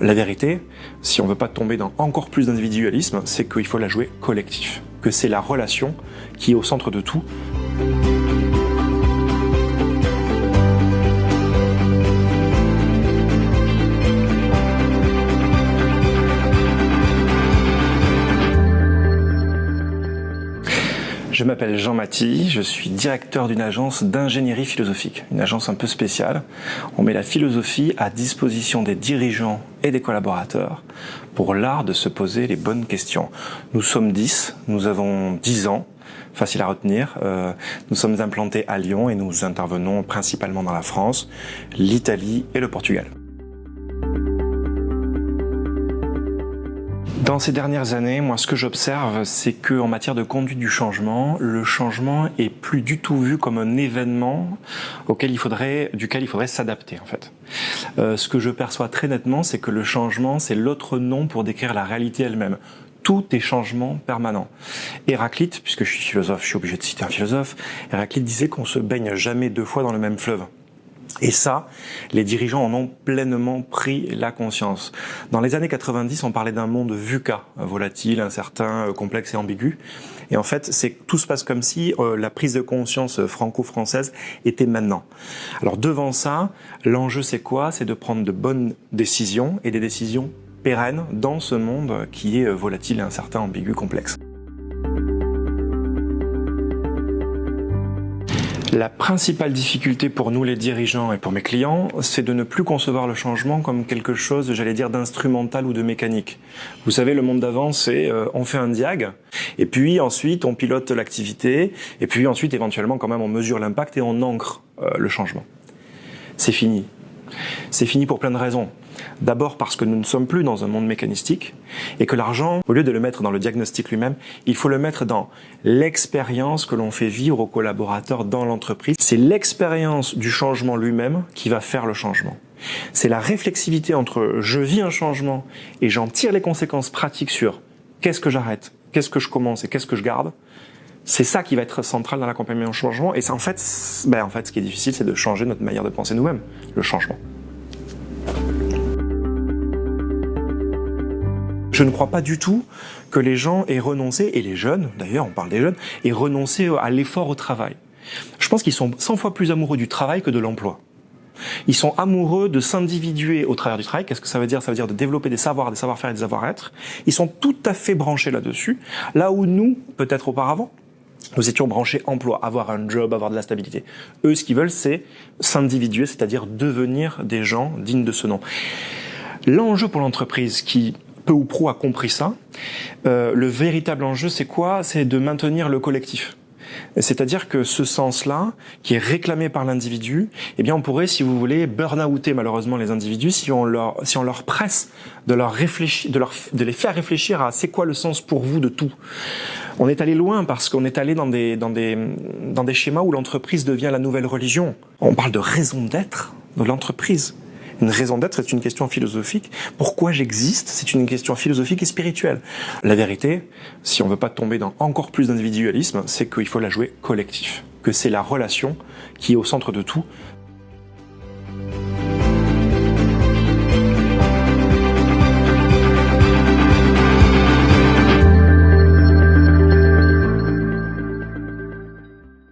La vérité, si on veut pas tomber dans encore plus d'individualisme, c'est qu'il faut la jouer collectif, que c'est la relation qui est au centre de tout. Je m'appelle Jean Maty, je suis directeur d'une agence d'ingénierie philosophique, une agence un peu spéciale. On met la philosophie à disposition des dirigeants et des collaborateurs pour l'art de se poser les bonnes questions. Nous sommes 10, nous avons 10 ans, facile à retenir. Nous sommes implantés à Lyon et nous intervenons principalement dans la France, l'Italie et le Portugal. Dans ces dernières années, moi, ce que j'observe, c'est qu'en matière de conduite du changement, le changement est plus du tout vu comme un événement duquel il faudrait s'adapter, en fait. Ce que je perçois très nettement, c'est que le changement, c'est l'autre nom pour décrire la réalité elle-même. Tout est changement permanent. Héraclite, puisque je suis philosophe, je suis obligé de citer un philosophe, Héraclite disait qu'on se baigne jamais deux fois dans le même fleuve. Et ça, les dirigeants en ont pleinement pris la conscience. Dans les années 90, on parlait d'un monde VUCA, volatile, incertain, complexe et ambigu. Et en fait, tout se passe comme si la prise de conscience franco-française était maintenant. Alors devant ça, l'enjeu c'est quoi? C'est de prendre de bonnes décisions et des décisions pérennes dans ce monde qui est volatile, incertain, ambigu, complexe. La principale difficulté pour nous les dirigeants et pour mes clients, c'est de ne plus concevoir le changement comme quelque chose, j'allais dire, d'instrumental ou de mécanique. Vous savez, le monde d'avant, c'est on fait un diag, et puis ensuite on pilote l'activité, et puis ensuite éventuellement quand même on mesure l'impact et on ancre le changement. C'est fini. C'est fini pour plein de raisons. D'abord parce que nous ne sommes plus dans un monde mécanistique et que l'argent, au lieu de le mettre dans le diagnostic lui-même, il faut le mettre dans l'expérience que l'on fait vivre aux collaborateurs dans l'entreprise. C'est l'expérience du changement lui-même qui va faire le changement. C'est la réflexivité entre je vis un changement et j'en tire les conséquences pratiques sur qu'est-ce que j'arrête, qu'est-ce que je commence et qu'est-ce que je garde. C'est ça qui va être central dans l'accompagnement au changement. Et ça, en fait, ce qui est difficile, c'est de changer notre manière de penser nous-mêmes, le changement. Je ne crois pas du tout que les gens aient renoncé, et les jeunes, d'ailleurs, on parle des jeunes, aient renoncé à l'effort au travail. Je pense qu'ils sont 100 fois plus amoureux du travail que de l'emploi. Ils sont amoureux de s'individuer au travers du travail. Qu'est-ce que ça veut dire? Ça veut dire de développer des savoirs, des savoir-faire et des savoir-être. Ils sont tout à fait branchés là-dessus. Là où nous, peut-être auparavant, nous étions branchés emploi, avoir un job, avoir de la stabilité. Eux, ce qu'ils veulent, c'est s'individuer, c'est-à-dire devenir des gens dignes de ce nom. L'enjeu pour l'entreprise qui peu ou prou a compris ça, le véritable enjeu, c'est quoi? C'est de maintenir le collectif. C'est-à-dire que ce sens-là, qui est réclamé par l'individu, eh bien, on pourrait, si vous voulez, burn-outer malheureusement les individus si on leur presse de les faire réfléchir à c'est quoi le sens pour vous de tout. On est allé loin parce qu'on est allé dans des schémas où l'entreprise devient la nouvelle religion. On parle de raison d'être de l'entreprise. Une raison d'être, c'est une question philosophique. Pourquoi j'existe? C'est une question philosophique et spirituelle. La vérité, si on veut pas tomber dans encore plus d'individualisme, c'est qu'il faut la jouer collectif. Que c'est la relation qui est au centre de tout,